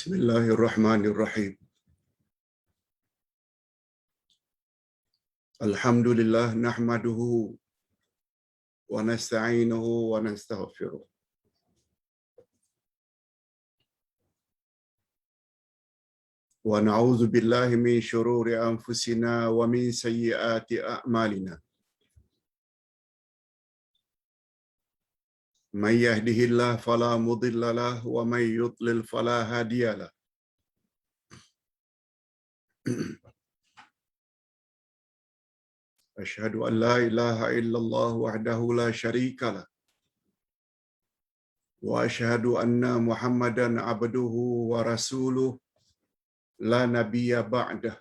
Bismillahirrahmanirrahim. Alhamdulillah nahmaduhu wa nasta'inuhu wa nastaghfiruh. Wa na'udzu billahi min syururi anfusina wa min sayyiati a'malina. May yahdihillahu fala mudilla lahu wa may yudlil fala hadiyalah. Asyhadu an la ilaha illallah wahdahu la syarika lah. Wa asyhadu anna Muhammadan abduhu wa rasuluh la nabiyya ba'dah.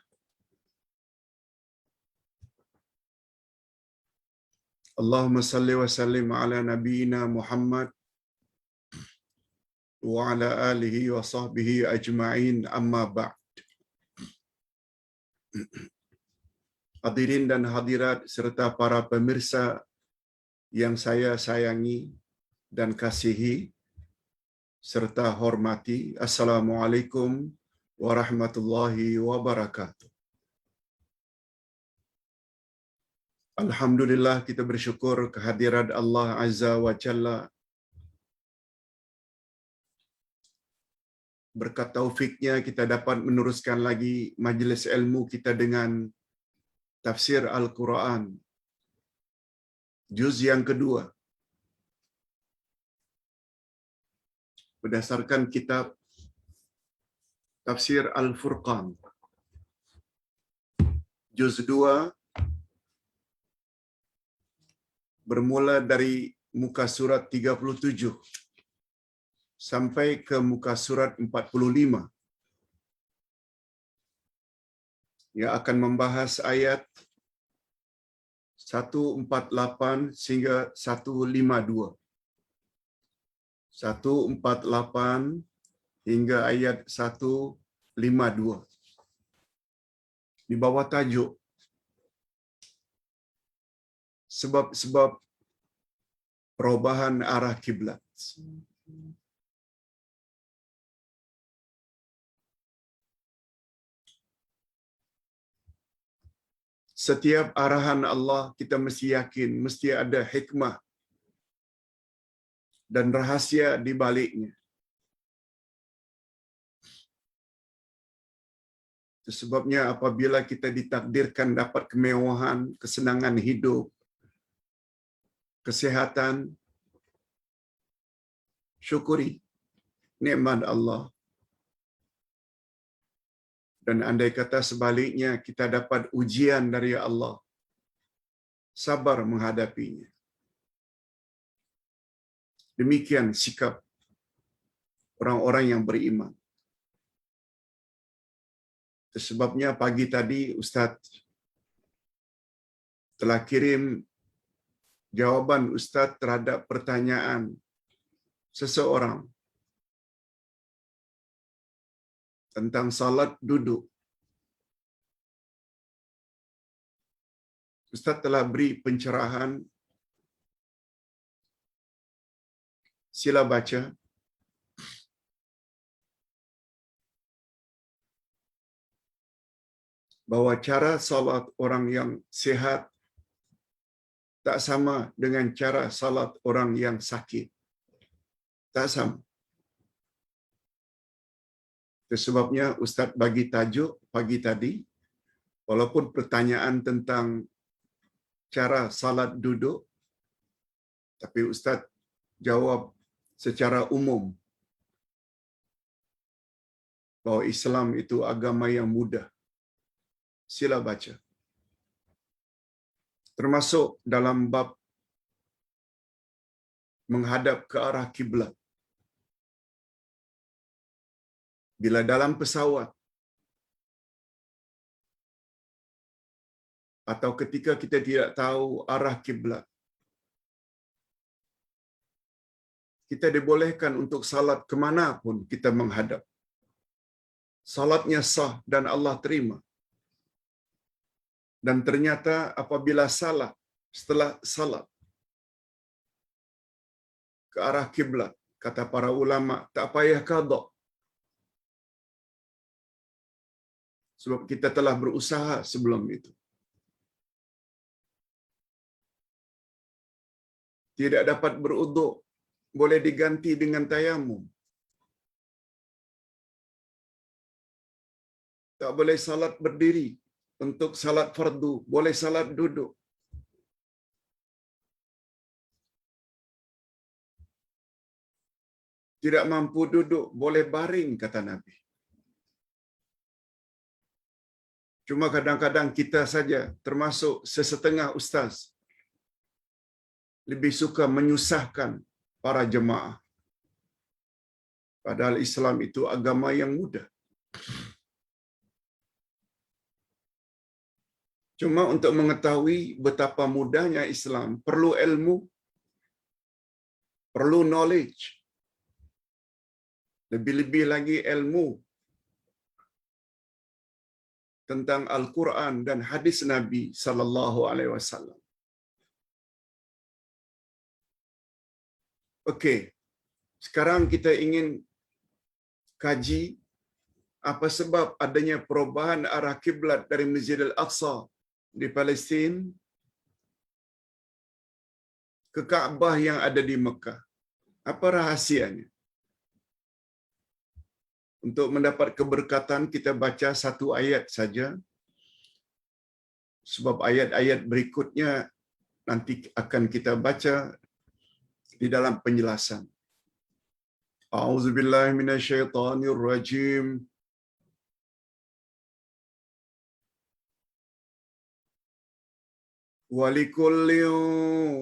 Allahumma salli wa sallim ala nabiyyina Muhammad wa ala alihi wa sahbihi ajma'in, amma ba'd. Hadirin dan hadirat serta para pemirsa yang saya sayangi dan kasihi serta hormati, Assalamualaikum warahmatullahi wabarakatuh. Alhamdulillah, kita bersyukur kehadirat Allah Azza wa Jalla. Berkat taufiknya kita dapat meneruskan lagi majlis ilmu kita dengan tafsir Al-Quran juz yang kedua berdasarkan kitab tafsir Al-Furqan juz 2, bermula dari muka surat 37 sampai ke muka surat 45, yang akan membahas ayat 148 sehingga 152. 148 hingga ayat 152. Di bawah tajuk sebab-sebab perubahan arah kiblat. Setiap arahan Allah kita mesti yakin, mesti ada hikmah dan rahasia di baliknya. Sebabnya apabila kita ditakdirkan dapat kemewahan, kesenangan hidup, kesehatan, syukuri nikmat Allah. Dan andai kata sebaliknya kita dapat ujian dari Allah, sabar menghadapinya. Demikian sikap orang-orang yang beriman. Sebabnya pagi tadi Ustaz telah kirim jawaban Ustaz terhadap pertanyaan seseorang tentang salat duduk. Ustaz telah beri pencerahan. Sila baca. Bahawa cara salat orang yang sihat tak sama dengan cara salat orang yang sakit. Tak sama. Itu sebabnya Ustaz bagi tajuk pagi tadi, walaupun pertanyaan tentang cara salat duduk, tapi Ustaz jawab secara umum bahawa Islam itu agama yang mudah. Sila baca. Termasuk dalam bab menghadap ke arah kiblat. Bila dalam pesawat atau ketika kita tidak tahu arah kiblat, kita dibolehkan untuk salat kemana pun kita menghadap. Salatnya sah dan Allah terima. Dan ternyata apabila salat, setelah salat ke arah kiblat, kata para ulama, tak payah qada. sebab kita telah berusaha sebelum itu. Tidak dapat beruduk, boleh diganti dengan tayamum. Tak boleh salat berdiri untuk salat fardu, boleh salat duduk. Tidak mampu duduk, boleh baring, kata Nabi. Cuma kadang-kadang kita saja, termasuk sesetengah ustaz, lebih suka menyusahkan para jemaah. Padahal Islam itu agama yang mudah. Cuma untuk mengetahui betapa mudahnya Islam, perlu ilmu, perlu knowledge. Lebih-lebih lagi ilmu tentang Al-Quran dan hadis Nabi sallallahu alaihi wasallam. Okey. Sekarang kita ingin kaji apa sebab adanya perubahan arah kiblat dari Masjid Al-Aqsa di Palestin ke Kaabah yang ada di Mekah. Apa rahasianya? Untuk mendapat keberkatan, kita baca satu ayat saja. Sebab ayat-ayat berikutnya nanti akan kita baca di dalam penjelasan. A'udzubillahi minasyaitonirrajim. Walikulli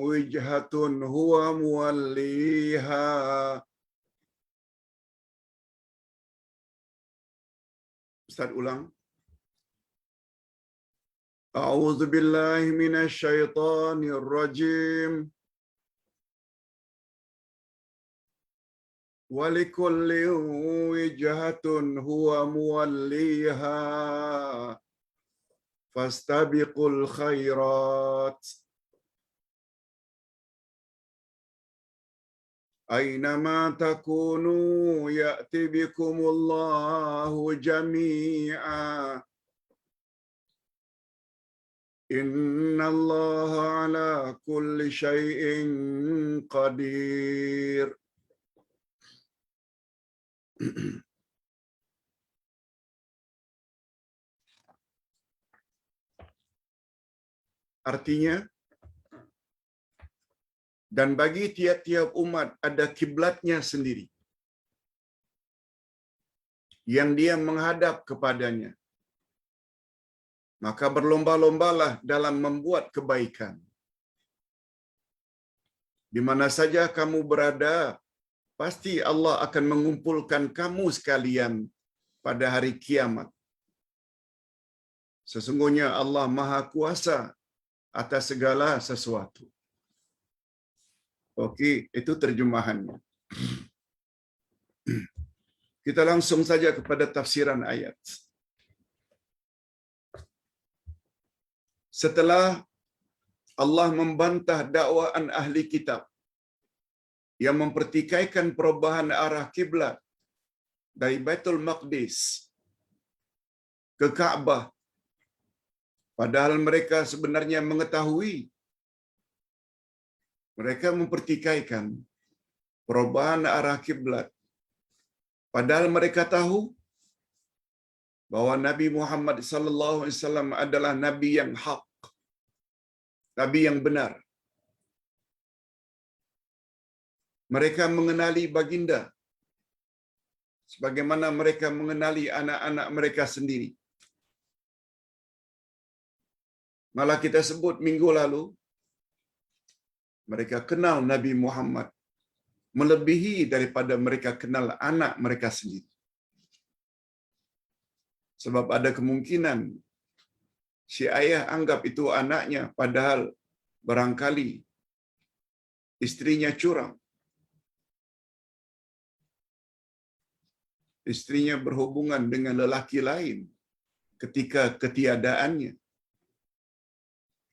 wijhatun huwa muwalliha. Ustaz ulang. A'udzubillahi minasyaitonirrajim. Walikulli wijhatun huwa muwalliha. Fastabiqul khairat. Aynama takunu ya'ti bikumullahu jami'a. Innallaha ala kulli syai'in qadir. Artinya, dan bagi tiap-tiap umat ada kiblatnya sendiri yang dia menghadap kepadanya. Maka berlomba-lombalah dalam membuat kebaikan. Di mana saja kamu berada, pasti Allah akan mengumpulkan kamu sekalian pada hari kiamat. Sesungguhnya Allah Maha Kuasa atas segala sesuatu. Okey, itu terjemahannya. Kita langsung saja kepada tafsiran ayat. Setelah Allah membantah dakwaan ahli kitab yang mempertikaikan perubahan arah kiblat dari Baitul Maqdis ke Kaabah, padahal mereka sebenarnya mengetahui, mereka mempertikaikan perubahan arah kiblat, padahal mereka tahu bahwa Nabi Muhammad sallallahu alaihi wasallam adalah nabi yang hak, nabi yang benar. Mereka mengenali baginda sebagaimana mereka mengenali anak-anak mereka sendiri. Malah kita sebut minggu lalu, mereka kenal Nabi Muhammad melebihi daripada mereka kenal anak mereka sendiri. Sebab ada kemungkinan si ayah anggap itu anaknya, padahal barangkali istrinya curang. Istrinya berhubungan dengan lelaki lain ketika ketiadaannya.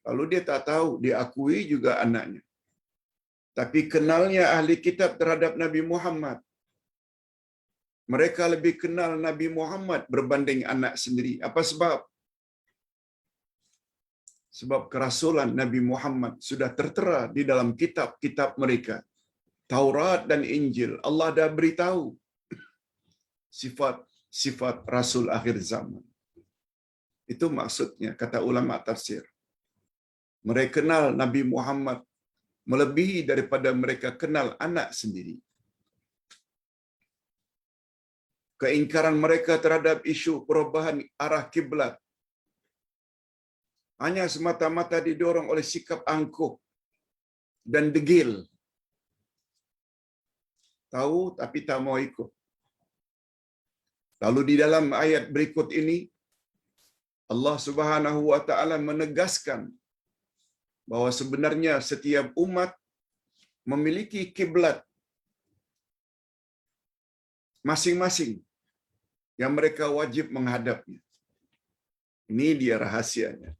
Lalu dia tak tahu, dia akui juga anaknya. Tapi kenalnya ahli kitab terhadap Nabi Muhammad Mereka lebih kenal Nabi Muhammad berbanding anak sendiri. Apa sebab? Sebab kerasulan Nabi Muhammad sudah tertera di dalam kitab-kitab mereka. Taurat dan Injil. Allah dah beritahu sifat Rasul akhir zaman. Itu maksudnya, kata ulama tafsir. Mereka kenal Nabi Muhammad melebihi daripada mereka kenal anak sendiri. Keingkaran mereka terhadap isu perubahan arah kiblat hanya semata-mata didorong oleh sikap angkuh dan degil. Tahu tapi tak mau ikut. Lalu di dalam ayat berikut ini, Allah Subhanahu wa taala menegaskan bahwa sebenarnya setiap umat memiliki kiblat masing-masing yang mereka wajib menghadapnya. Ini dia rahasianya.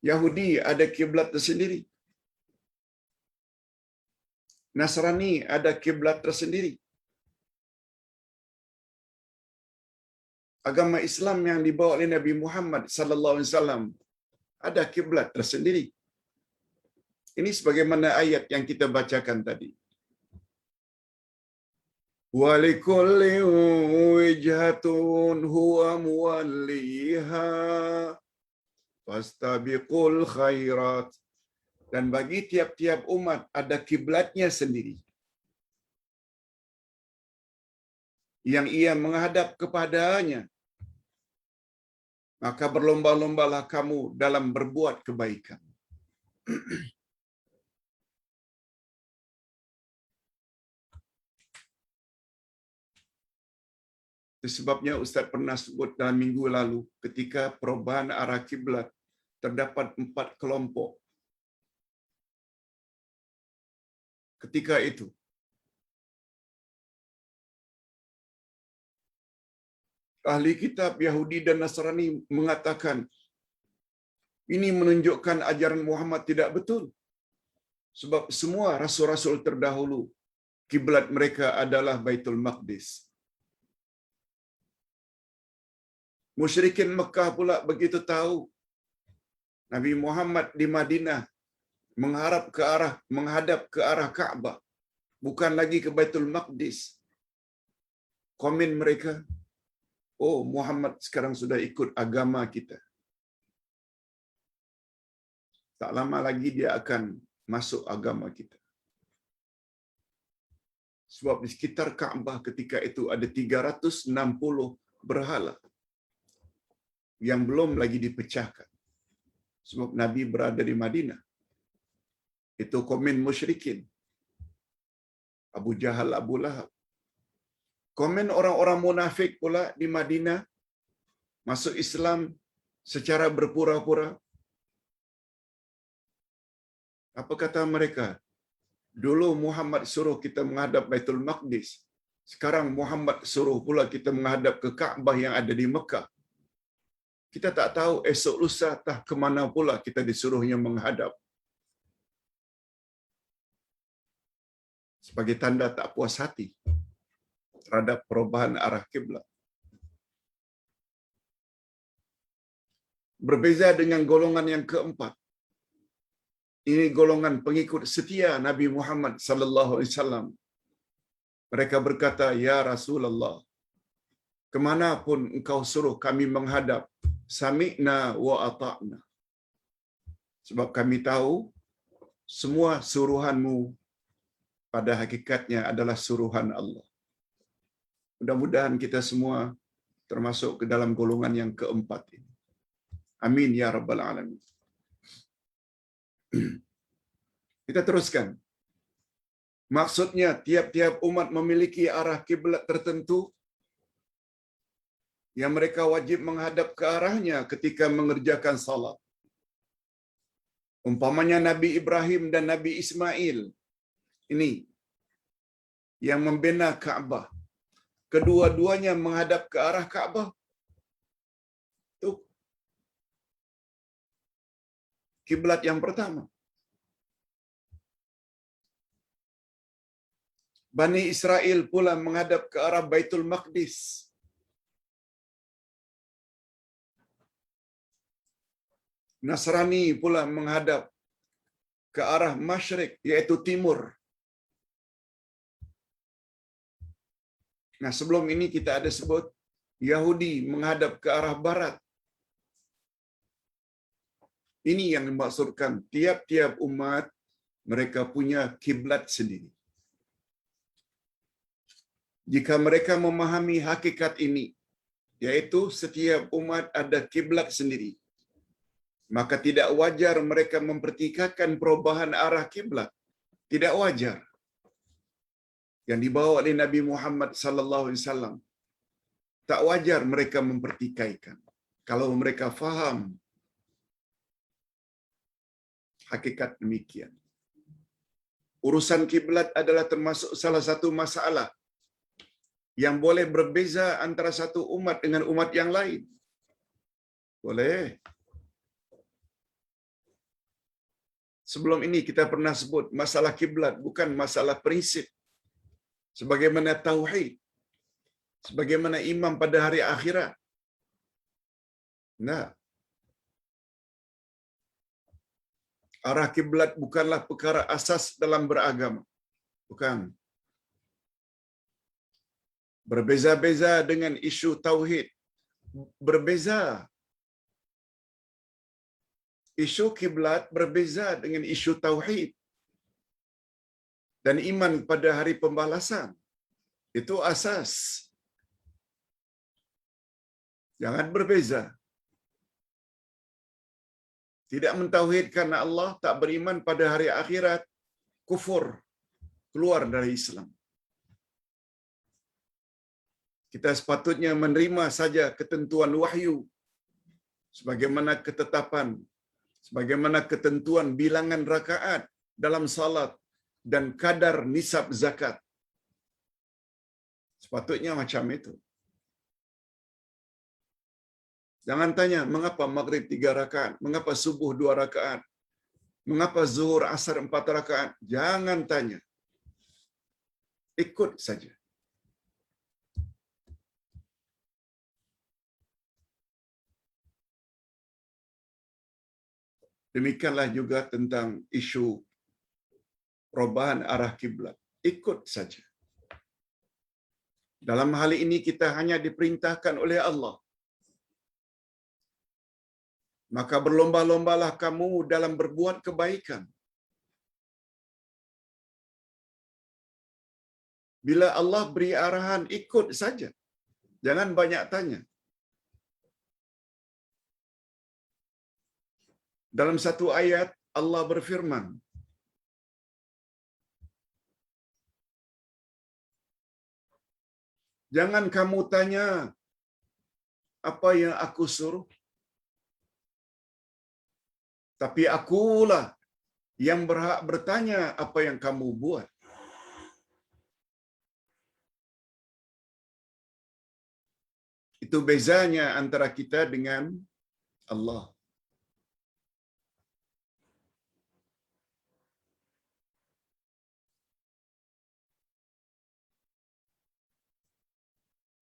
Yahudi ada kiblat tersendiri. Nasrani ada kiblat tersendiri. Agama Islam yang dibawa oleh Nabi Muhammad sallallahu alaihi wasallam ada kiblat tersendiri. Ini sebagaimana ayat yang kita bacakan tadi. Wa likulli wijhatun huwa muwalliha fastabiqul khairat. Dan bagi tiap-tiap umat ada kiblatnya sendiri yang ia menghadap kepadanya. Maka berlomba-lombalah kamu dalam berbuat kebaikan. Itu sebabnya Ustaz pernah sebut dalam minggu lalu, ketika perubahan arah kiblat terdapat 4 kelompok. Ketika itu ahli kitab Yahudi dan Nasrani mengatakan ini menunjukkan ajaran Muhammad tidak betul. Sebab semua rasul-rasul terdahulu kiblat mereka adalah Baitul Maqdis. Musyrikin Mekah pula begitu tahu Nabi Muhammad di Madinah menghadap ke arah Ka'bah, bukan lagi ke Baitul Maqdis. Komen mereka, oh Muhammad sekarang sudah ikut agama kita. Tak lama lagi dia akan masuk agama kita. Sebab di sekitar Ka'bah ketika itu ada 360 berhala yang belum lagi dipecahkan. Sebab Nabi berada di Madinah. Itu komen musyrikin. Abu Jahal, Abu Lahab. Komen orang-orang munafik pula di Madinah masuk Islam secara berpura-pura. Apa kata mereka? Dulu Muhammad suruh kita menghadap Baitul Maqdis. Sekarang Muhammad suruh pula kita menghadap ke Ka'bah yang ada di Mekah. Kita tak tahu esok lusa tah ke mana pula kita disuruhnya menghadap. Sebagai tanda tak puas hati terhadap perubahan arah kiblat. Berbeza dengan golongan yang keempat. Ini golongan pengikut setia Nabi Muhammad sallallahu alaihi wasallam. Mereka berkata, "Ya Rasulullah, kemanapun engkau suruh kami menghadap, sami'na wa ata'na." Sebab kami tahu semua suruhanmu pada hakikatnya adalah suruhan Allah. Mudah-mudahan kita semua termasuk ke dalam golongan yang keempat ini. Amin ya rabbal alamin. Kita teruskan. Maksudnya tiap-tiap umat memiliki arah kiblat tertentu yang mereka wajib menghadap ke arahnya ketika mengerjakan salat. Umpamanya Nabi Ibrahim dan Nabi Ismail ini yang membina Ka'bah. Kedua-duanya menghadap ke arah Ka'bah. Itu kiblat yang pertama. Bani Israel pula menghadap ke arah Baitul Maqdis. Nasrani pula menghadap ke arah Masyrik, yaitu timur. Nah, sebelum ini kita ada sebut Yahudi menghadap ke arah barat. Ini yang dimaksudkan tiap-tiap umat mereka punya kiblat sendiri. Jika mereka memahami hakikat ini, yaitu setiap umat ada kiblat sendiri, maka tidak wajar mereka mempertikaikan perubahan arah kiblat. Tidak wajar. Yang dibawa oleh Nabi Muhammad sallallahu alaihi wasallam. Tak wajar mereka mempertikaikan. Kalau mereka faham hakikat demikian. Urusan kiblat adalah termasuk salah satu masalah yang boleh berbeza antara satu umat dengan umat yang lain. Boleh. Sebelum ini kita pernah sebut masalah kiblat bukan masalah prinsip. Sebagaimana tauhid, sebagaimana iman pada hari akhirat. Nah, arah kiblat bukanlah perkara asas dalam beragama. Bukan. Berbeza-beza dengan isu tauhid. Berbeza. Isu kiblat berbeza dengan isu tauhid dan iman pada hari pembalasan. Itu asas. Jangan berbeza. Tidak mentauhidkan Allah, tak beriman pada hari akhirat, kufur, keluar dari Islam. Kita sepatutnya menerima saja ketentuan wahyu, sebagaimana ketetapan, sebagaimana ketentuan bilangan rakaat dalam salat dan kadar nisab zakat. Sepatutnya macam itu. Jangan tanya, mengapa maghrib 3 rakaat? Mengapa subuh 2 rakaat? Mengapa zuhur asar 4 rakaat? Jangan tanya. Ikut saja. Demikianlah juga tentang isu perubahan arah kiblat. Ikut saja. Dalam hal ini kita hanya diperintahkan oleh Allah. Maka berlomba-lombalah kamu dalam berbuat kebaikan. Bila Allah beri arahan, ikut saja. Jangan banyak tanya. Dalam satu ayat, Allah berfirman, jangan kamu tanya apa yang aku suruh, tapi akulah yang berhak bertanya apa yang kamu buat. Itu bezanya antara kita dengan Allah.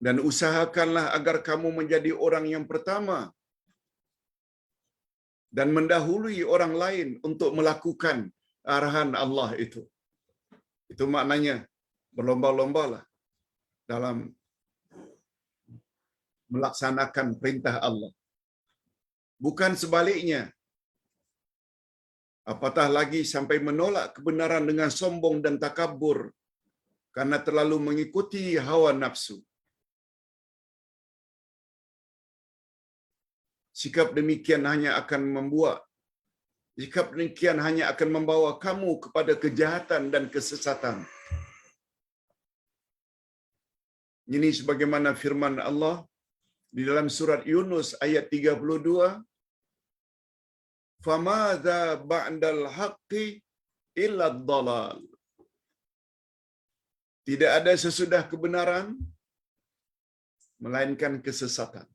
Dan usahakanlah agar kamu menjadi orang yang pertama dan mendahului orang lain untuk melakukan arahan Allah itu. Itu maknanya berlomba-lombalah dalam melaksanakan perintah Allah. Bukan sebaliknya. Apatah lagi sampai menolak kebenaran dengan sombong dan takabur karena terlalu mengikuti hawa nafsu. Sikap demikian hanya akan membawa kamu kepada kejahatan dan kesesatan. Ini sebagaimana firman Allah di dalam surat Yunus ayat 32, "Famadza ba'dal haqqi illa ad-dhalal." Tidak ada sesudah kebenaran melainkan kesesatan.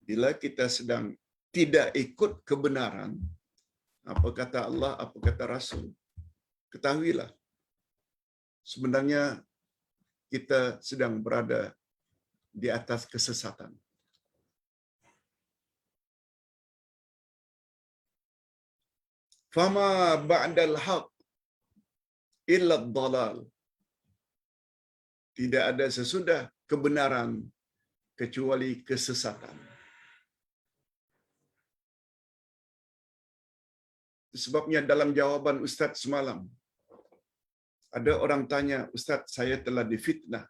Bila kita sedang tidak ikut kebenaran, apa kata Allah, apa kata Rasul, ketahuilah sebenarnya kita sedang berada di atas kesesatan. Fama ba'dal haq illa ad-dhalal. Tidak ada sesudah kebenaran kecuali kesesatan. Sebabnya dalam jawaban Ustaz semalam, ada orang tanya, Ustaz, saya telah difitnah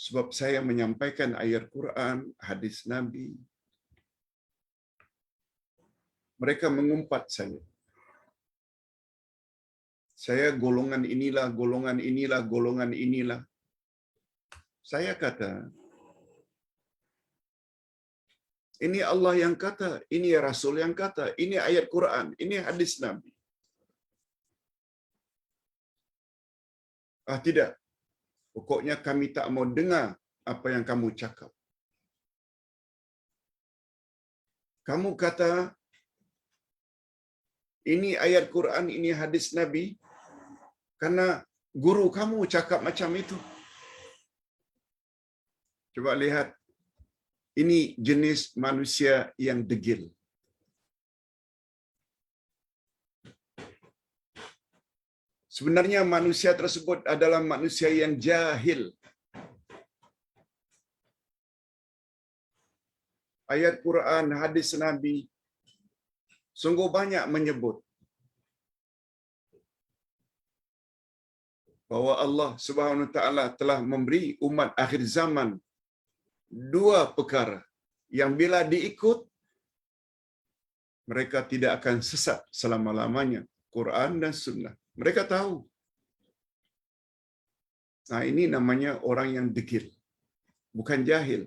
sebab saya menyampaikan ayat Quran, hadis Nabi. Mereka mengumpat saya. Saya golongan inilah, golongan inilah, golongan inilah. Saya kata, ini Allah yang kata, ini Rasul yang kata, ini ayat Quran, ini hadis Nabi. Tidak. Pokoknya kami tak mau dengar apa yang kamu cakap. Kamu kata, ini ayat Quran, ini hadis Nabi, karena guru kamu cakap macam itu. Coba lihat, ini jenis manusia yang degil. Sebenarnya manusia tersebut adalah manusia yang jahil. Ayat Quran, hadis Nabi sungguh banyak menyebut bahwa Allah Subhanahu wa taala telah memberi umat akhir zaman dua perkara yang bila diikut mereka tidak akan sesat selama-lamanya, Quran dan Sunnah. Mereka tahu. Nah, ini namanya orang yang degil, bukan jahil.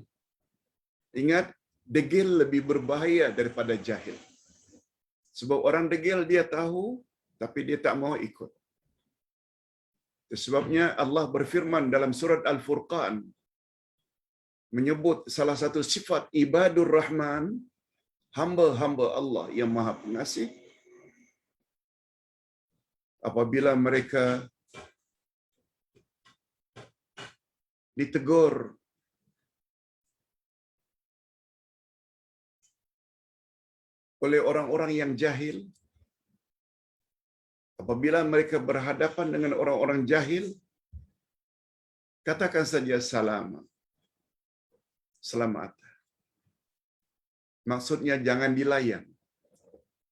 Ingat, degil lebih berbahaya daripada jahil. Sebab orang degil dia tahu, tapi dia tak mau ikut. Sebabnya Allah berfirman dalam surat Al-Furqan, menyebut salah satu sifat ibadur Rahman, hamba-hamba Allah yang Maha Pengasih, apabila mereka ditegur oleh orang-orang yang jahil, apabila mereka berhadapan dengan orang-orang jahil, katakan saja selamat. Maksudnya jangan dilayan,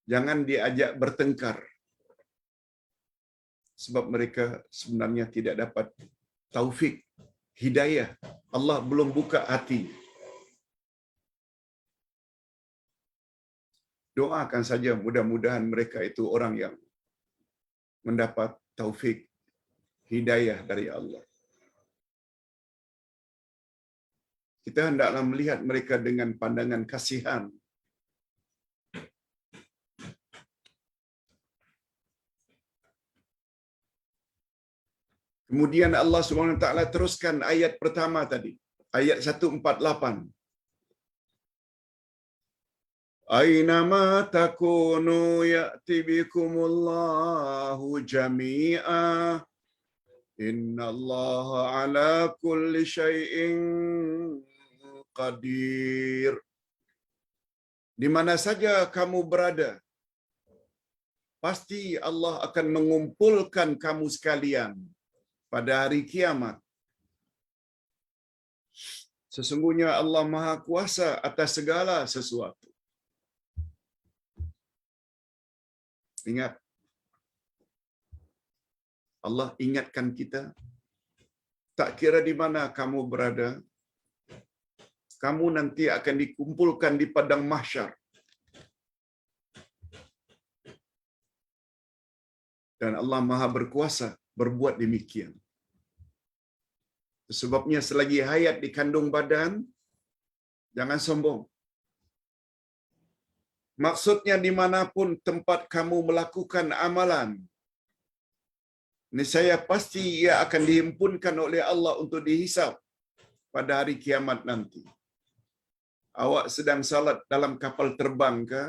jangan diajak bertengkar, sebab mereka sebenarnya tidak dapat taufik, hidayah. Allah belum buka hati. Doakan saja mudah-mudahan mereka itu orang yang mendapat taufik, hidayah dari Allah. Kita hendaklah melihat mereka dengan pandangan kasihan. Kemudian Allah Subhanahu wa taala teruskan ayat pertama tadi, ayat 148. Ainama takunu ya'ti bikumullahu jami'a. Innallaha ala kulli syai'in qadir. Di mana saja kamu berada, pasti Allah akan mengumpulkan kamu sekalian pada hari kiamat. Sesungguhnya Allah Maha Kuasa atas segala sesuatu. Ingat, Allah ingatkan kita, tak kira di mana kamu berada, kamu nanti akan dikumpulkan di padang mahsyar. Dan Allah Maha berkuasa berbuat demikian. Sebabnya selagi hayat di kandung badan, jangan sombong. Maksudnya dimanapun tempat kamu melakukan amalan, niscaya pasti ia akan dihimpunkan oleh Allah untuk dihisab pada hari kiamat nanti. Awak sedang salat dalam kapal terbang ke?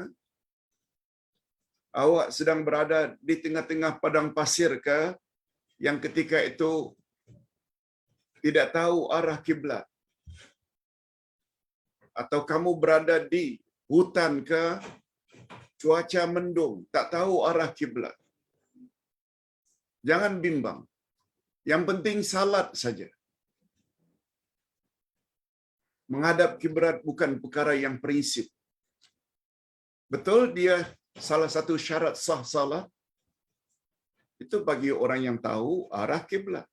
Awak sedang berada di tengah-tengah padang pasir ke? yang ketika itu tidak tahu arah kiblat, atau kamu berada di hutan ke cuaca mendung, tak tahu arah kiblat, jangan bimbang. Yang penting salat saja. Menghadap kiblat bukan perkara yang prinsip. Betul dia salah satu syarat sah salat itu bagi orang yang tahu arah kiblat.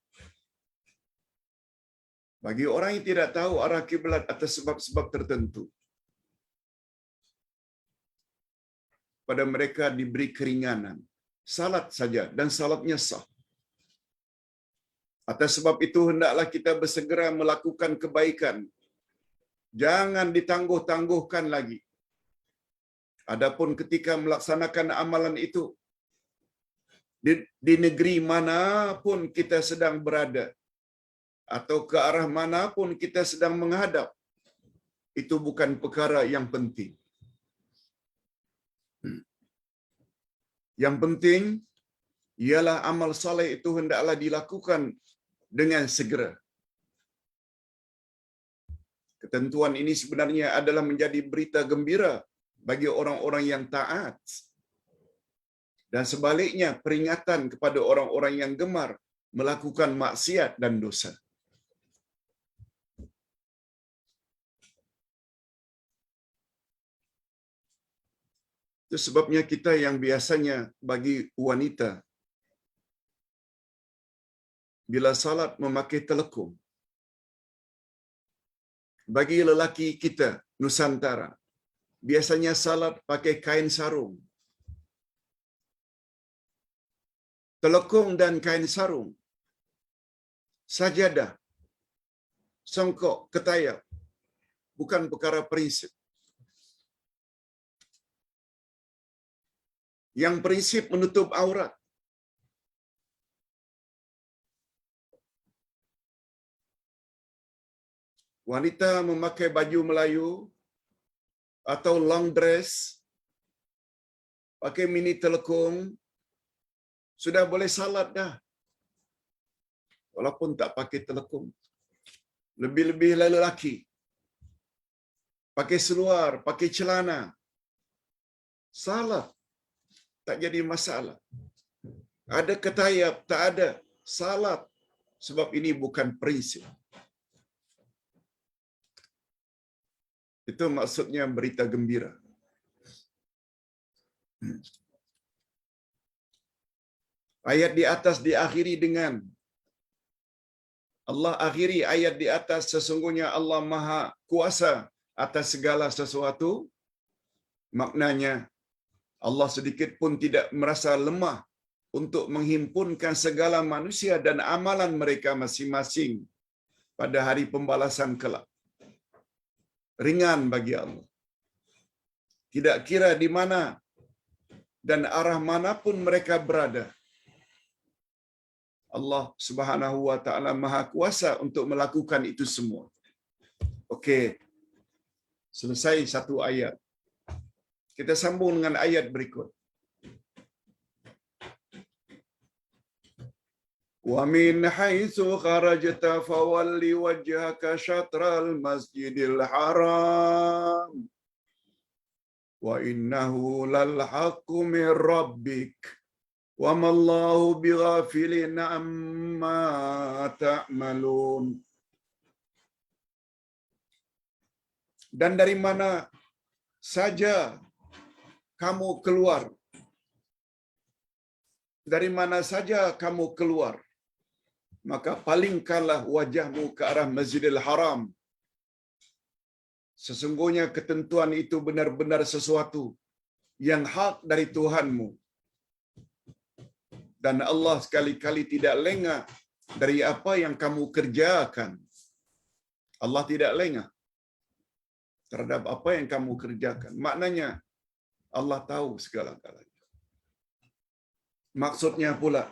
Bagi orang yang tidak tahu arah kiblat atas sebab-sebab tertentu, pada mereka diberi keringanan. Salat saja dan salatnya sah. Atas sebab itu hendaklah kita bersegera melakukan kebaikan. Jangan ditangguh-tangguhkan lagi. Adapun ketika melaksanakan amalan itu, di negeri manapun kita sedang berada, atau ke arah manapun kita sedang menghadap, itu bukan perkara yang penting. Yang penting ialah amal soleh itu hendaklah dilakukan dengan segera. Ketentuan ini sebenarnya adalah menjadi berita gembira bagi orang-orang yang taat. Dan sebaliknya peringatan kepada orang-orang yang gemar melakukan maksiat dan dosa. Itu sebabnya kita yang biasanya bagi wanita bila salat memakai telekung, bagi lelaki kita Nusantara biasanya salat pakai kain sarung. Telekung dan kain sarung, sajadah, songkok, ketayab bukan perkara prinsip. Yang prinsip menutup aurat. Wanita memakai baju Melayu atau long dress, pakai mini telekung, sudah boleh salat dah. Walaupun tak pakai telekung. Lebih-lebih lelaki, pakai seluar, pakai celana, salat tak jadi masalah. Ada ketayab, tak ada, salat. Sebab ini bukan prinsip. Itu maksudnya berita gembira. Ayat di atas diakhiri dengan, Allah akhiri ayat di atas, sesungguhnya Allah Maha Kuasa atas segala sesuatu. Maknanya Allah sedikit pun tidak merasa lemah untuk menghimpunkan segala manusia dan amalan mereka masing-masing pada hari pembalasan kelak. Ringan bagi Allah. Tidak kira di mana dan arah manapun mereka berada, Allah Subhanahu wa taala Maha Kuasa untuk melakukan itu semua. Okey. Selesai satu ayat. Kita sambung dengan ayat berikut. Wa min haitsu kharajta fawalli wajhaka syatral masjidil haram wa innahu lal haqqu min rabbik wa mallahu bighafilin amma ta'malun. Dan dari mana saja kamu keluar, dari mana saja kamu keluar, maka palingkanlah wajahmu ke arah Masjidil Haram. Sesungguhnya ketentuan itu benar-benar sesuatu yang hak dari Tuhanmu. Dan Allah sekali-kali tidak lengah dari apa yang kamu kerjakan. Allah tidak lengah terhadap apa yang kamu kerjakan. Maknanya Allah tahu segala-galanya. Maksudnya pula,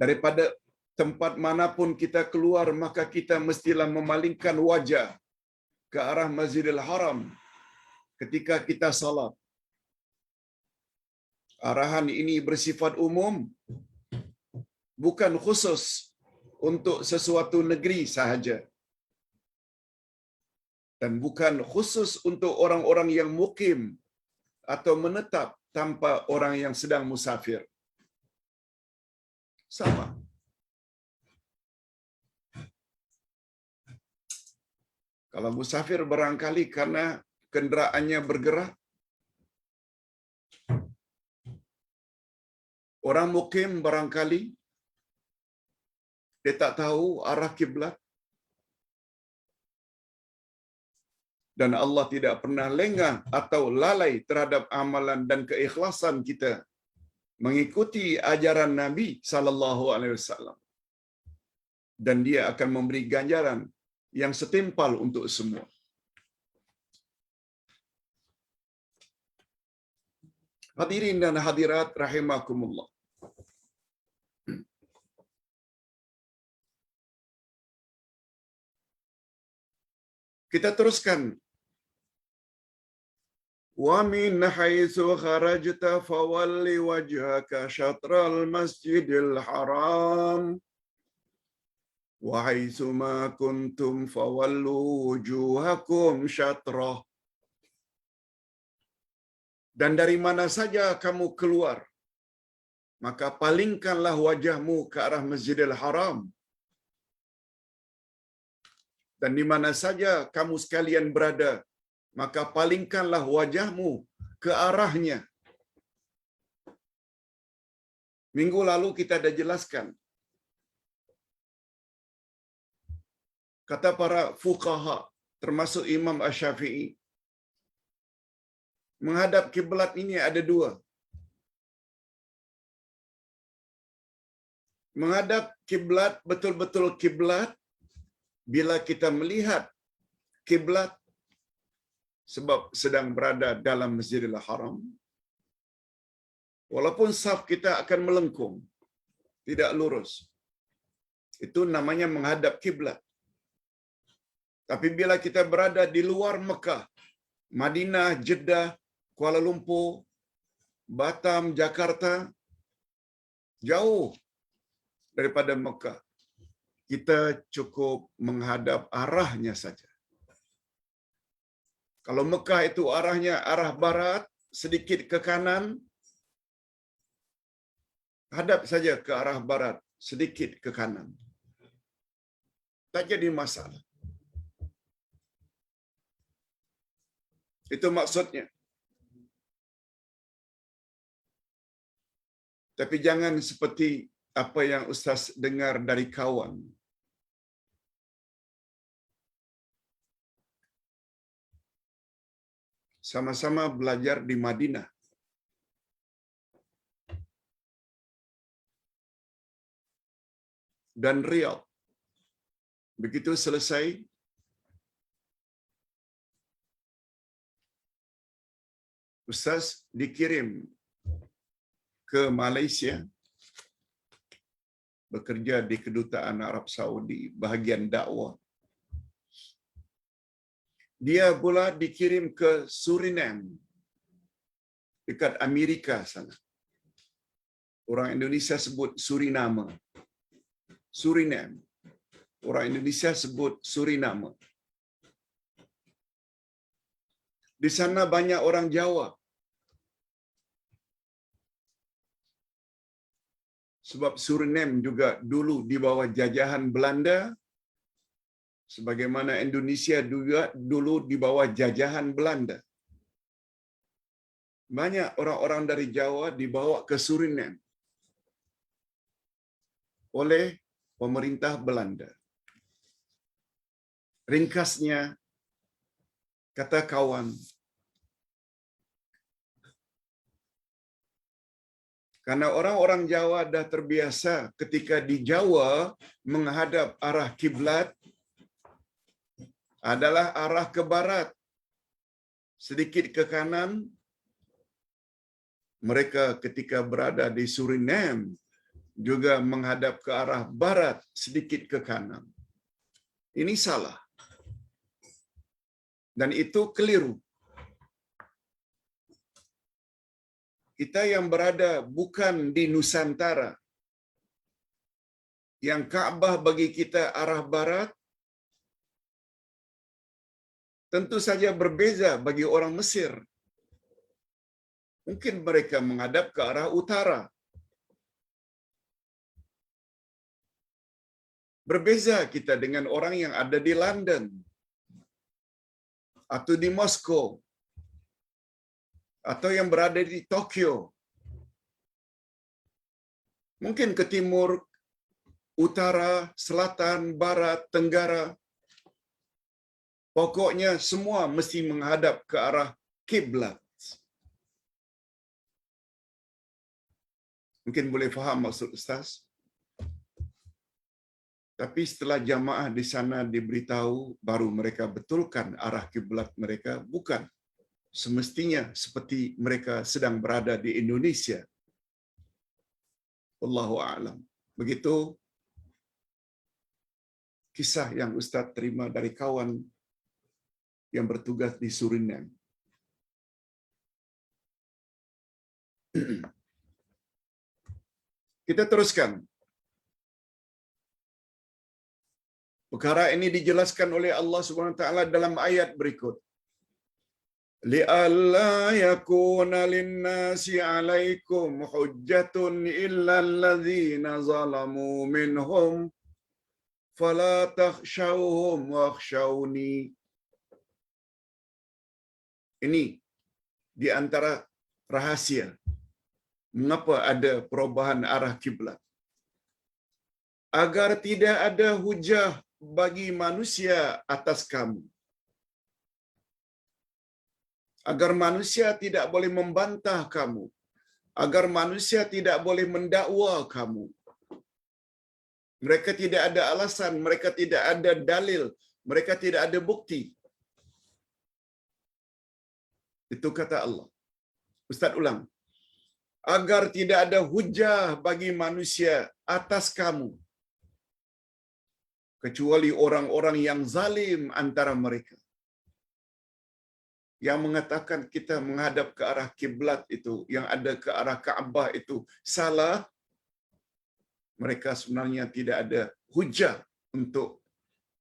daripada tempat manapun kita keluar, maka kita mestilah memalingkan wajah ke arah Masjidil Haram ketika kita salat. Arahan ini bersifat umum bukan khusus untuk sesuatu negeri sahaja. Dan bukan khusus untuk orang-orang yang mukim atau menetap tanpa orang yang sedang musafir. Sama. Kalau musafir barangkali karena kenderaannya bergerak, orang mukim barangkali dia tak tahu arah kiblat, dan Allah tidak pernah lengah atau lalai terhadap amalan dan keikhlasan kita mengikuti ajaran Nabi sallallahu alaihi wasallam. Dan dia akan memberi ganjaran yang setimpal untuk semua. Hadirin dan hadirat rahimakumullah. Kita teruskan. Wa min haitsu kharajta fawalli wajhaka syatral masjidil haram wa haitsu ma kuntum fawallu wujuhakum syatrah. Dan dari mana saja kamu keluar, maka palingkanlah wajahmu ke arah Masjidil Haram. Dan di mana saja kamu sekalian berada, maka palingkanlah wajahmu ke arahnya. Minggu lalu kita ada jelaskan. Kata para fuqaha, termasuk Imam Asy-Syafi'i, menghadap kiblat ini ada dua. Menghadap kiblat, betul-betul kiblat, bila kita melihat kiblat sebab sedang berada dalam Masjidil Haram, walaupun saf kita akan melengkung, tidak lurus, itu namanya menghadap kiblat. Tapi bila kita berada di luar Mekah, Madinah, Jeddah, Kuala Lumpur, Batam, Jakarta, jauh daripada Mekah, kita cukup menghadap arahnya saja. Kalau Mekah itu arahnya arah barat, sedikit ke kanan, hadap saja ke arah barat, sedikit ke kanan. Tak jadi masalah. Itu maksudnya. Tapi jangan seperti apa yang Ustaz dengar dari kawan. Sama-sama belajar di Madinah. Dan Riyadh. Begitu selesai, Ustaz dikirim ke Malaysia, bekerja di Kedutaan Arab Saudi, bahagian dakwah. Dia pula dikirim ke Suriname, dekat Amerika sana. Orang Indonesia sebut Suriname. Suriname. Orang Indonesia sebut Suriname. Di sana banyak orang Jawa. Sebab Suriname juga dulu di bawah jajahan Belanda, sebagaimana Indonesia juga dulu di bawah jajahan Belanda. Banyak orang-orang dari Jawa dibawa ke Suriname oleh pemerintah Belanda. Ringkasnya, kata kawan, karena orang-orang Jawa dah terbiasa ketika di Jawa menghadap arah kiblat adalah arah ke barat, sedikit ke kanan. Mereka ketika berada di Suriname juga menghadap ke arah barat, sedikit ke kanan. Ini salah. Dan itu keliru. Kita yang berada bukan di Nusantara, yang Kaabah bagi kita arah barat, tentu saja berbeza bagi orang Mesir. Mungkin mereka menghadap ke arah utara. Berbeza kita dengan orang yang ada di London atau di Moskow atau yang berada di Tokyo. Mungkin ke timur, utara, selatan, barat, tenggara. Pokoknya semua mesti menghadap ke arah kiblat. Mungkin boleh faham maksud Ustaz? Tapi setelah jamaah di sana diberitahu, baru mereka betulkan arah kiblat mereka. Bukan semestinya seperti mereka sedang berada di Indonesia. Wallahu a'lam. Begitu kisah yang Ustaz terima dari kawan yang bertugas di Suriname. Kita teruskan. Perkara ini dijelaskan oleh Allah Subhanahu wa taala dalam ayat berikut. Li'alla yakuna lin-nasi 'alaikum hujjatun illa alladzina zalamu minhum fala takhshawhum wakhshawni. Ini di antara rahasia mengapa ada perubahan arah kiblat. Agar tidak ada hujah bagi manusia atas kamu. Agar manusia tidak boleh membantah kamu. Agar manusia tidak boleh mendakwa kamu. Mereka tidak ada alasan, mereka tidak ada dalil, mereka tidak ada bukti. Itu kata Allah. Ustaz ulang. Agar tidak ada hujah bagi manusia atas kamu. Kecuali orang-orang yang zalim antara mereka. Yang mengatakan kita menghadap ke arah kiblat itu, yang ada ke arah Kaabah itu salah. Mereka sebenarnya tidak ada hujah untuk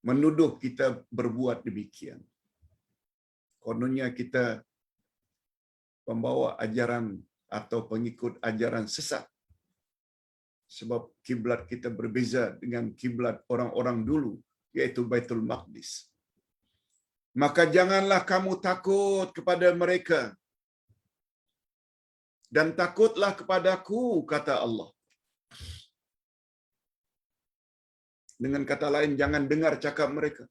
menuduh kita berbuat demikian. Kononnya kita pembawa ajaran atau pengikut ajaran sesat. Sebab kiblat kita berbeza dengan kiblat orang-orang dulu, yaitu Baitul Maqdis. Maka janganlah kamu takut kepada mereka. Dan takutlah kepadaku, kata Allah. Dengan kata lain, jangan dengar cakap mereka,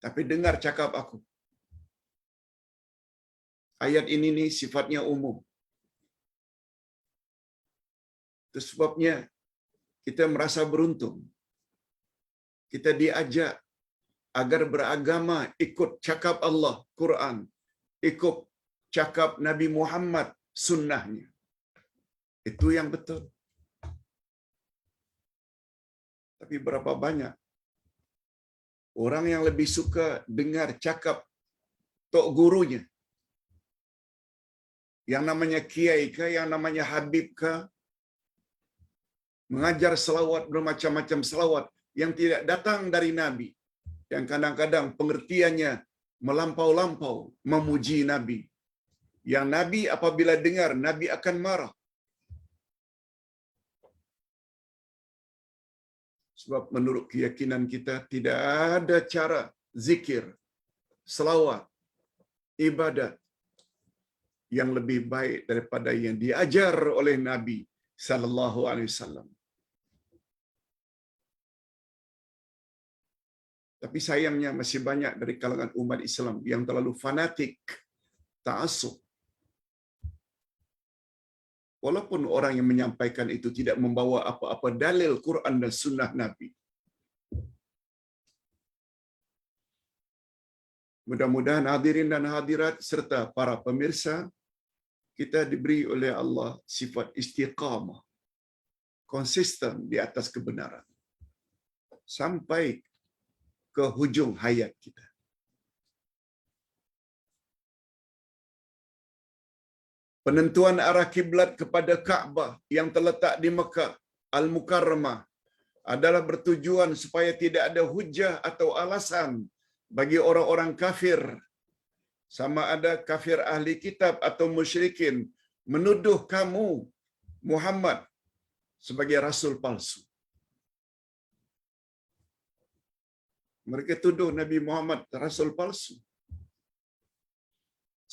tapi dengar cakap aku. Ayat ini nih sifatnya umum. Itu sebabnya kita merasa beruntung. Kita diajak agar beragama ikut cakap Allah, Quran. Ikut cakap Nabi Muhammad, sunnahnya. Itu yang betul. Tapi berapa banyak orang yang lebih suka dengar cakap tok gurunya. Yang namanya kiai ke, yang namanya habib ke, mengajar selawat bermacam-macam selawat yang tidak datang dari Nabi. Yang kadang-kadang pengertiannya melampau-lampau memuji Nabi. Yang Nabi apabila dengar, Nabi akan marah. Sebab menurut keyakinan kita tidak ada cara zikir, selawat, ibadat yang lebih baik daripada yang diajar oleh Nabi sallallahu alaihi wasallam. Tapi sayangnya masih banyak dari kalangan umat Islam yang terlalu fanatik, ta'assub. Walaupun orang yang menyampaikan itu tidak membawa apa-apa dalil Quran dan sunnah Nabi. Mudah-mudahan hadirin dan hadirat serta para pemirsa, kita diberi oleh Allah sifat istiqamah, konsisten di atas kebenaran sampai ke hujung hayat kita. Penentuan arah kiblat kepada Kaabah yang terletak di Mekah Al-Mukarramah adalah bertujuan supaya tidak ada hujah atau alasan bagi orang-orang kafir, sama ada kafir ahli kitab atau musyrikin, menuduh kamu Muhammad sebagai rasul palsu. Mereka tuduh Nabi Muhammad rasul palsu.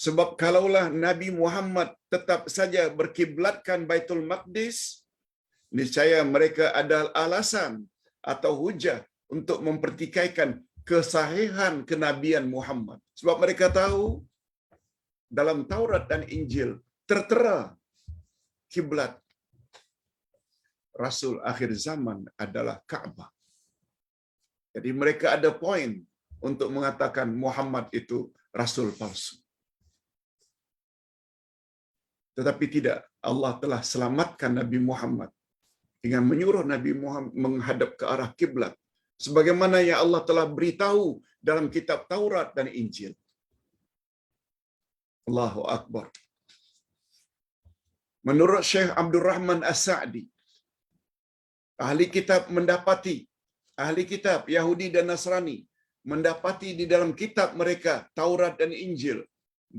Sebab kalaulah Nabi Muhammad tetap saja berkiblatkan Baitul Maqdis, niscaya mereka ada alasan atau hujah untuk mempertikaikan kesahihan kenabian Muhammad. Sebab mereka tahu dalam Taurat dan Injil tertera kiblat Rasul akhir zaman adalah Ka'bah. Jadi mereka ada poin untuk mengatakan Muhammad itu rasul palsu. Tetapi tidak, Allah telah selamatkan Nabi Muhammad dengan menyuruh Nabi Muhammad menghadap ke arah kiblat, sebagaimana yang Allah telah beritahu dalam kitab Taurat dan Injil. Allahu Akbar. Menurut Syekh Abdul Rahman As-Sa'di, ahli kitab Yahudi dan Nasrani mendapati di dalam kitab mereka Taurat dan Injil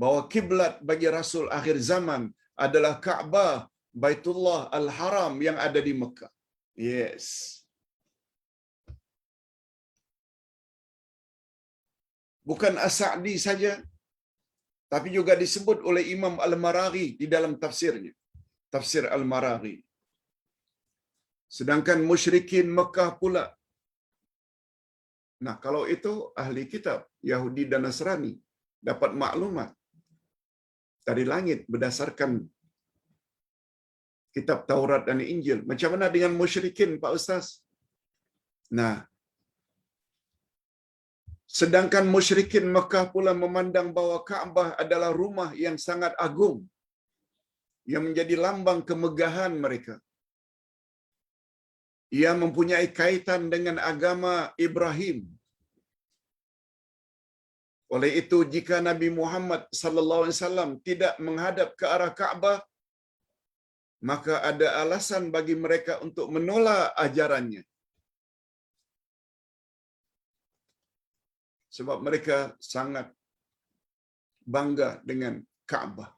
bahwa kiblat bagi Rasul akhir zaman adalah Ka'bah, Baitullah Al-Haram yang ada di Mekah. Yes. Bukan As-Sa'di saja, tapi juga disebut oleh Imam Al-Maraghi di dalam tafsirnya. Tafsir Al-Maraghi. Sedangkan musyrikin Mekah pula. Nah, kalau itu ahli kitab Yahudi dan Nasrani dapat maklumat dari langit berdasarkan kitab Taurat dan Injil. Macam mana dengan musyrikin, Pak Ustaz? Nah, sedangkan musyrikin Mekah pula memandang bahawa Ka'bah adalah rumah yang sangat agung, yang menjadi lambang kemegahan mereka. Ia mempunyai kaitan dengan agama Ibrahim. Oleh itu, jika Nabi Muhammad sallallahu alaihi wasallam tidak menghadap ke arah Ka'bah, maka ada alasan bagi mereka untuk menolak ajarannya. Sebab mereka sangat bangga dengan Ka'bah.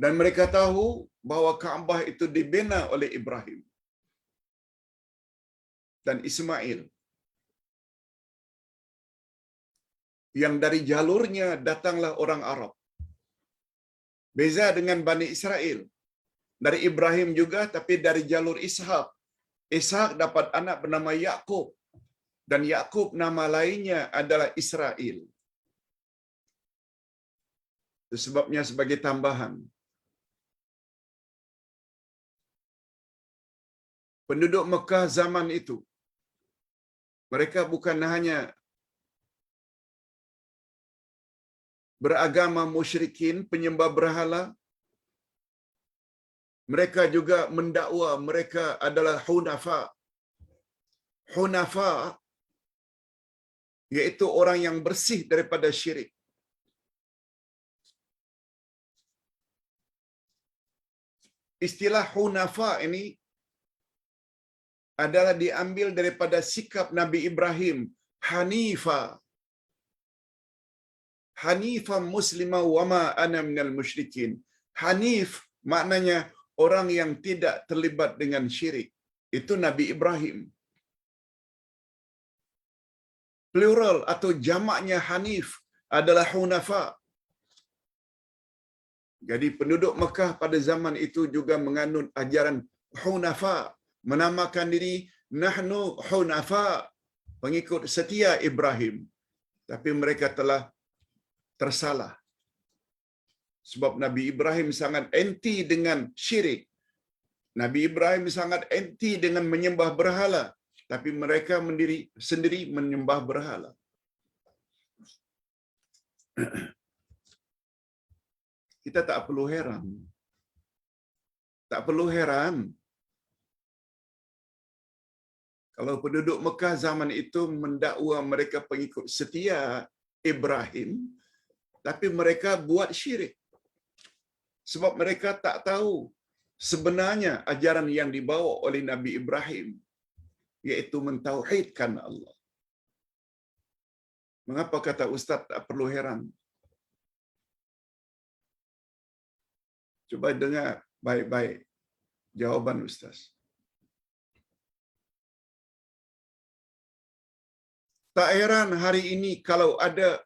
Dan mereka tahu bahawa Ka'bah itu dibina oleh Ibrahim dan Ismail, yang dari jalurnya datanglah orang Arab. Beza dengan Bani Israel. Dari Ibrahim juga, tapi dari jalur Ishak. Ishak dapat anak bernama Yakub, dan Yakub nama lainnya adalah Israel. Itu sebabnya sebagai tambahan, penduduk Mekah zaman itu, mereka bukan hanya beragama musyrikin, penyembah berhala, mereka juga mendakwa mereka adalah hunafa. Hunafa iaitu orang yang bersih daripada syirik. Istilah hunafa ini adalah diambil daripada sikap Nabi Ibrahim, Hanifa. Hanifa muslima wa ma ana minal musyrikin. Hanif maknanya orang yang tidak terlibat dengan syirik. Itu Nabi Ibrahim. Plural atau jamaknya Hanif adalah hunafa. Jadi penduduk Mekah pada zaman itu juga menganut ajaran hunafa, menamakan diri nahnu hunafa, pengikut setia Ibrahim. Tapi mereka telah tersalah. Sebab Nabi Ibrahim sangat anti dengan syirik. Nabi Ibrahim sangat anti dengan menyembah berhala. Tapi mereka sendiri menyembah berhala. Kita tak perlu heran. Tak perlu heran kalau penduduk Mekah zaman itu mendakwa mereka pengikut setia Ibrahim, tapi mereka buat syirik. Sebab mereka tak tahu sebenarnya ajaran yang dibawa oleh Nabi Ibrahim, yaitu mentauhidkan Allah. Mengapa kata Ustaz tak perlu heran? Cuba dengar baik-baik jawaban Ustaz. Tak heran hari ini kalau ada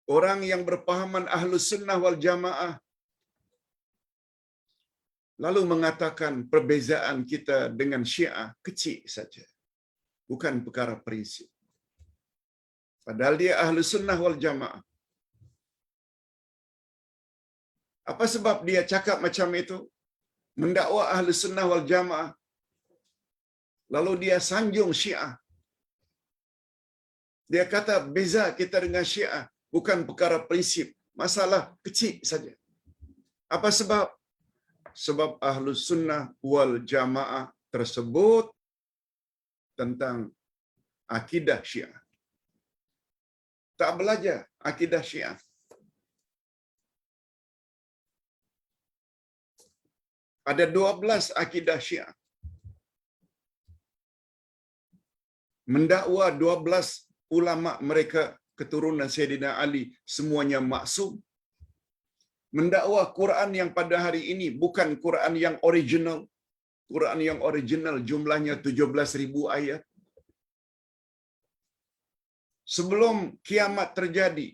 orang yang berpahaman Ahlus Sunnah wal Jamaah lalu mengatakan perbezaan kita dengan Syiah kecil saja, bukan perkara prinsip. Padahal dia Ahlus Sunnah wal Jamaah. Apa sebab dia cakap macam itu? Mendakwa Ahlus Sunnah wal Jamaah, lalu dia sanjung Syiah. Dia kata beza kita dengan Syiah bukan perkara prinsip, masalah kecil saja. Apa sebab? Sebab Ahlus Sunnah wal Jamaah tersebut tentang akidah Syiah. Tak belajar akidah Syiah. Ada 12 akidah Syiah. Mendakwa 12 ulama mereka keturunan Sayyidina Ali semuanya maksum. Mendakwa Quran yang pada hari ini bukan Quran yang original. Quran yang original jumlahnya 17,000 ayat. Sebelum kiamat terjadi,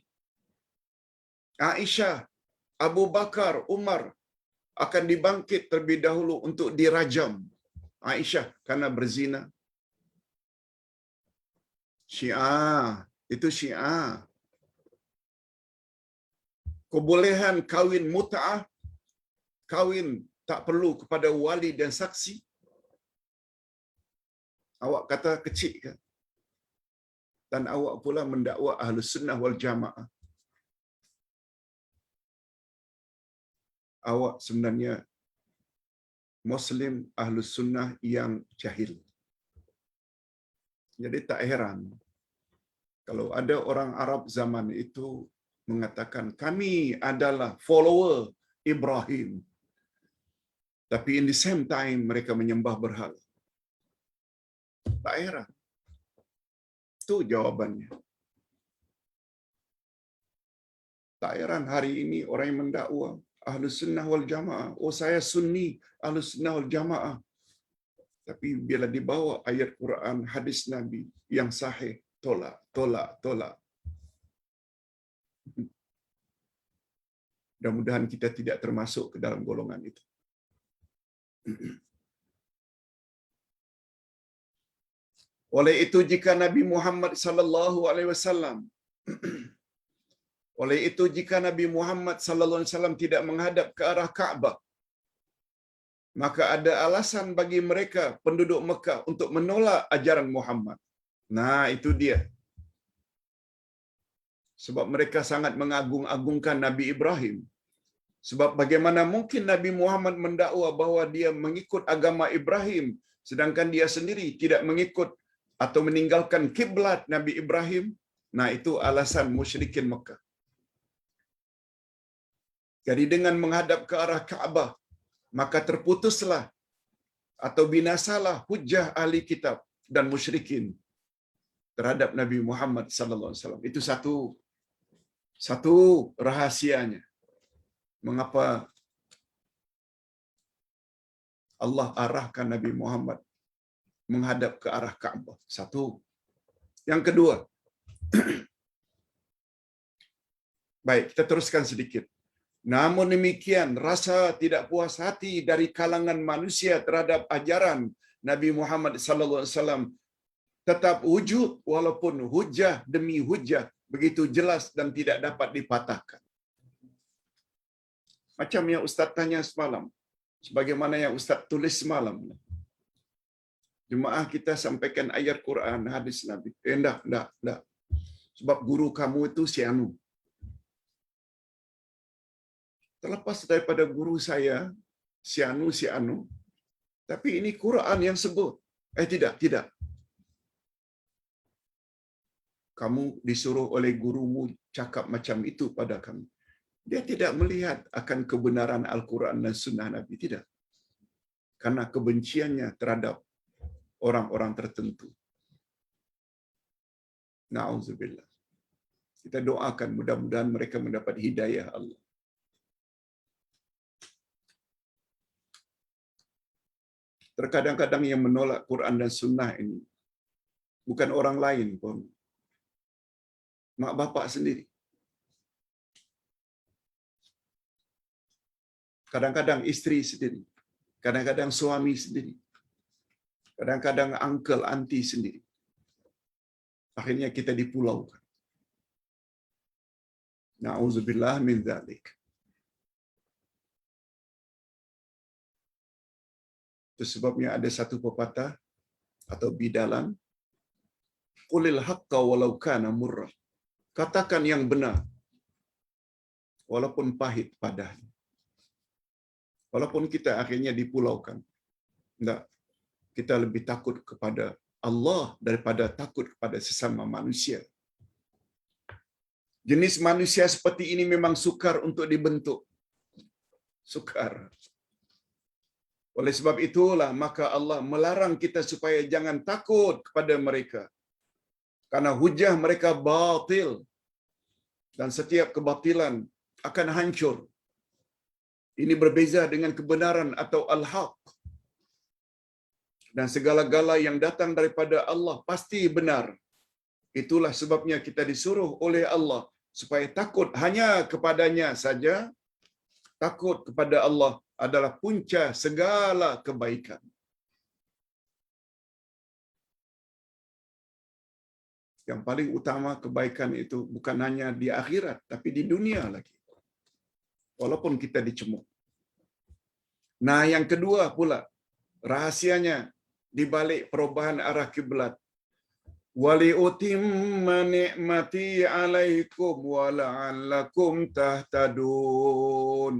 Aisyah, Abu Bakar, Umar akan dibangkit terlebih dahulu untuk dirajam. Aisyah karena berzina. Syiah, itu Syiah. Kebolehan kawin mut'ah, kawin tak perlu kepada wali dan saksi. Awak kata kecil ke? Dan awak pula mendakwa Ahlus Sunnah wal Jamaah. Awak sebenarnya Muslim Ahlus Sunnah yang jahil. Jadi tak heran kalau ada orang Arab zaman itu mengatakan kami adalah follower Ibrahim. Tapi in the same time mereka menyembah berhala. Tak heran. Itu jawabannya. Tak heran hari ini orang yang mendakwa Ahlus Sunnah wal Jamaah. Oh saya Sunni Ahlus Sunnah wal Jamaah. Tapi bila dibawa ayat Quran, hadis Nabi yang sahih, tolak, tolak, tolak. Mudah-mudahan kita tidak termasuk ke dalam golongan itu. Oleh itu jika Nabi Muhammad sallallahu alaihi wasallam oleh itu jika Nabi Muhammad sallallahu alaihi wasallam tidak menghadap ke arah Kaabah, maka ada alasan bagi mereka penduduk Mekah untuk menolak ajaran Muhammad. Nah, itu dia. Sebab mereka sangat mengagung-agungkan Nabi Ibrahim. Sebab bagaimana mungkin Nabi Muhammad mendakwa bahawa dia mengikut agama Ibrahim sedangkan dia sendiri tidak mengikut atau meninggalkan kiblat Nabi Ibrahim? Nah, itu alasan musyrikin Mekah. Jadi dengan menghadap ke arah Kaabah, maka terputuslah atau binasalah hujjah ahli kitab dan musyrikin terhadap Nabi Muhammad sallallahu alaihi wasallam. Itu satu rahasianya. Mengapa Allah arahkan Nabi Muhammad menghadap ke arah Kaabah? Satu. Yang kedua, baik, kita teruskan sedikit. Namun demikian, rasa tidak puas hati dari kalangan manusia terhadap ajaran Nabi Muhammad sallallahu alaihi wasallam tetap wujud walaupun hujah demi hujah begitu jelas dan tidak dapat dipatahkan. Macam yang Ustaz tanya semalam, sebagaimana yang Ustaz tulis semalam. Jemaah kita sampaikan ayat Quran, hadis Nabi. Enggak. Sebab guru kamu itu si anu. Terlepas daripada guru saya, si anu. Tapi ini Quran yang sebut. Tidak. Kamu disuruh oleh gurumu cakap macam itu pada kami. Dia tidak melihat akan kebenaran Al-Quran dan Sunnah Nabi, tidak. Karena kebenciannya terhadap orang-orang tertentu. Na'udzubillah. Kita doakan mudah-mudahan mereka mendapat hidayah Allah. Terkadang-kadang yang menolak Quran dan Sunnah ini bukan orang lain pun, mak bapak sendiri. Kadang-kadang istri sendiri, kadang-kadang suami sendiri, kadang-kadang uncle, auntie sendiri. Akhirnya kita dipulaukan. Na'udzubillah min dzalik. Itu sebabnya ada satu pepatah atau bidalan, qulil haqqa walau kana murrah. Katakan yang benar walaupun pahit padanya. Walaupun kita akhirnya dipulaukan. Enggak, kita lebih takut kepada Allah daripada takut kepada sesama manusia. Jenis manusia seperti ini memang sukar untuk dibentuk. Sukar. Oleh sebab itulah maka Allah melarang kita supaya jangan takut kepada mereka. Karena hujah mereka batil. Dan setiap kebatilan akan hancur. Ini berbeza dengan kebenaran atau al-haq. Dan segala-gala yang datang daripada Allah pasti benar. Itulah sebabnya kita disuruh oleh Allah supaya takut hanya kepadanya saja. Takut kepada Allah adalah punca segala kebaikan. Yang paling utama kebaikan itu bukan hanya di akhirat, tapi di dunia lagi. Walaupun kita dicemooh. Nah, yang kedua pula, rahasianya di balik perubahan arah kiblat. Wali utimma ni'mati 'alaikum wa la'allakum tahtadun.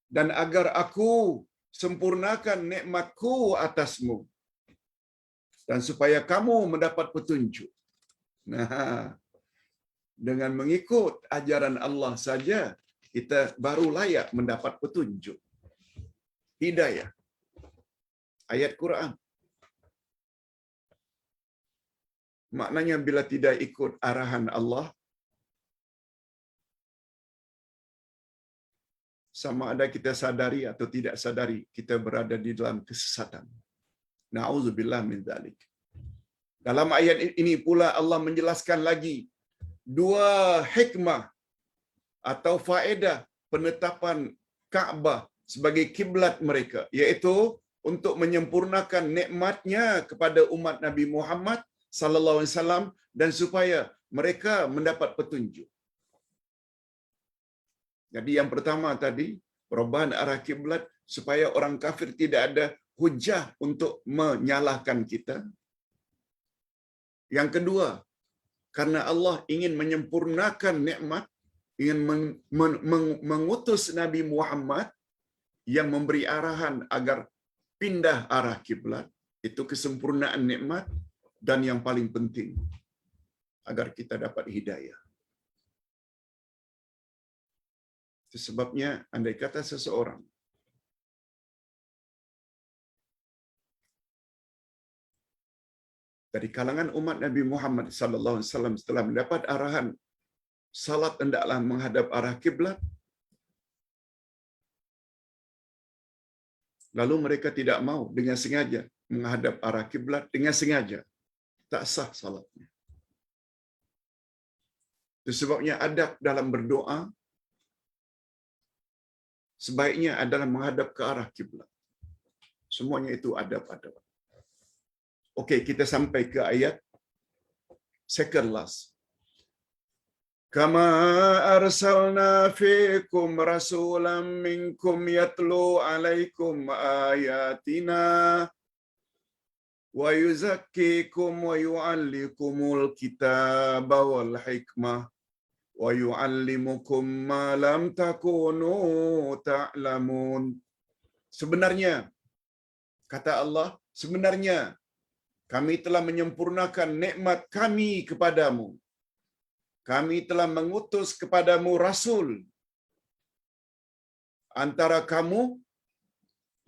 Dan agar aku sempurnakan nikmatku atasmu dan supaya kamu mendapat petunjuk. Nah, dengan mengikut ajaran Allah saja kita baru layak mendapat petunjuk. Hidayah. Ayat Quran. Maknanya bila tidak ikut arahan Allah, sama ada kita sadari atau tidak sadari, kita berada di dalam kesesatan. Na'udzubillah min dzalik. Dalam ayat ini pula Allah menjelaskan lagi dua hikmah atau faedah penetapan Kaabah sebagai kiblat mereka, yaitu untuk menyempurnakan nikmatnya kepada umat Nabi Muhammad sallallahu alaihi wasallam dan supaya mereka mendapat petunjuk. Jadi yang pertama tadi, perubahan arah kiblat supaya orang kafir tidak ada hujah untuk menyalahkan kita. Yang kedua, karena Allah ingin menyempurnakan nikmat, ingin mengutus Nabi Muhammad yang memberi arahan agar pindah arah kiblat. Itu kesempurnaan nikmat dan yang paling penting agar kita dapat hidayah. Itu sebabnya andai kata seseorang dari kalangan umat Nabi Muhammad sallallahu alaihi wasallam setelah mendapat arahan salat hendaklah menghadap arah kiblat, lalu mereka tidak mau dengan sengaja menghadap arah kiblat dengan sengaja, tak sah salatnya. Itu sebabnya adab dalam berdoa sebaiknya adalah menghadap ke arah kiblat. Semuanya itu adab-adab. Okey, kita sampai ke ayat second last. Kama arsalna fiikum rasulan minkum yatlu alaikum ayatina wa yuzakkikum wa yu'allikumul kitaba wal hikmah wa yu'allimukum ma lam takunu ta'lamun. Sebenarnya, kata Allah, sebenarnya kami telah menyempurnakan nikmat kami kepadamu kami telah mengutus kepadamu rasul antara kamu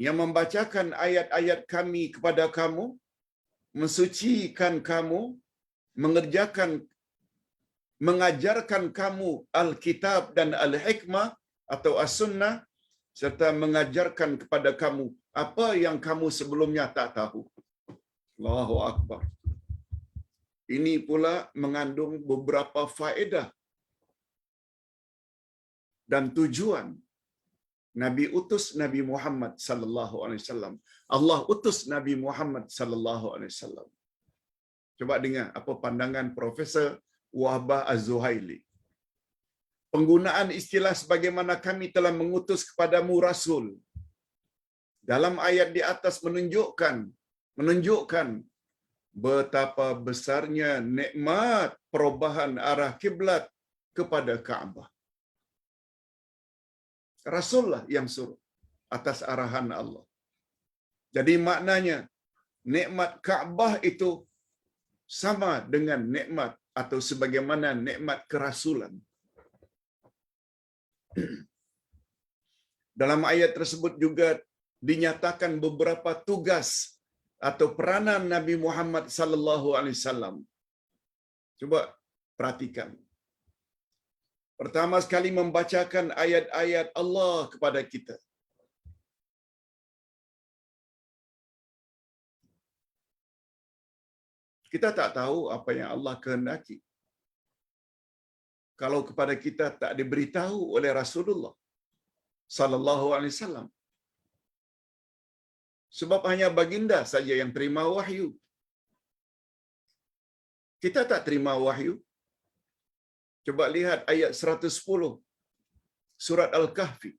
yang membacakan ayat-ayat kami kepada kamu, mensucikan kamu, mengajarkan kamu Alkitab dan Al-Hikmah atau As-Sunnah, serta mengajarkan kepada kamu apa yang kamu sebelumnya tak tahu. Allahu Akbar. Ini pula mengandung beberapa faedah dan tujuan Nabi utus Nabi Muhammad sallallahu alaihi wasallam. Allah utus Nabi Muhammad sallallahu alaihi wasallam. Coba dengar apa pandangan Profesor Wahbah Az-Zuhaili. Penggunaan istilah sebagaimana kami telah mengutus kepadamu rasul dalam ayat di atas menunjukkan betapa besarnya nikmat perubahan arah kiblat kepada Kaabah. Rasulullah yang suruh atas arahan Allah. Jadi maknanya nikmat Kaabah itu sama dengan nikmat atau sebagaimana nikmat kerasulan. Dalam ayat tersebut juga dinyatakan beberapa tugas atau peranan Nabi Muhammad sallallahu alaihi wasallam. Coba perhatikan. Pertama sekali membacakan ayat-ayat Allah kepada kita. Kita tak tahu apa yang Allah kehendaki kalau kepada kita tak diberitahu oleh Rasulullah sallallahu alaihi wasallam. Sebab hanya baginda saja yang terima wahyu. Kita tak terima wahyu. Coba lihat ayat 110 surat Al-Kahfi.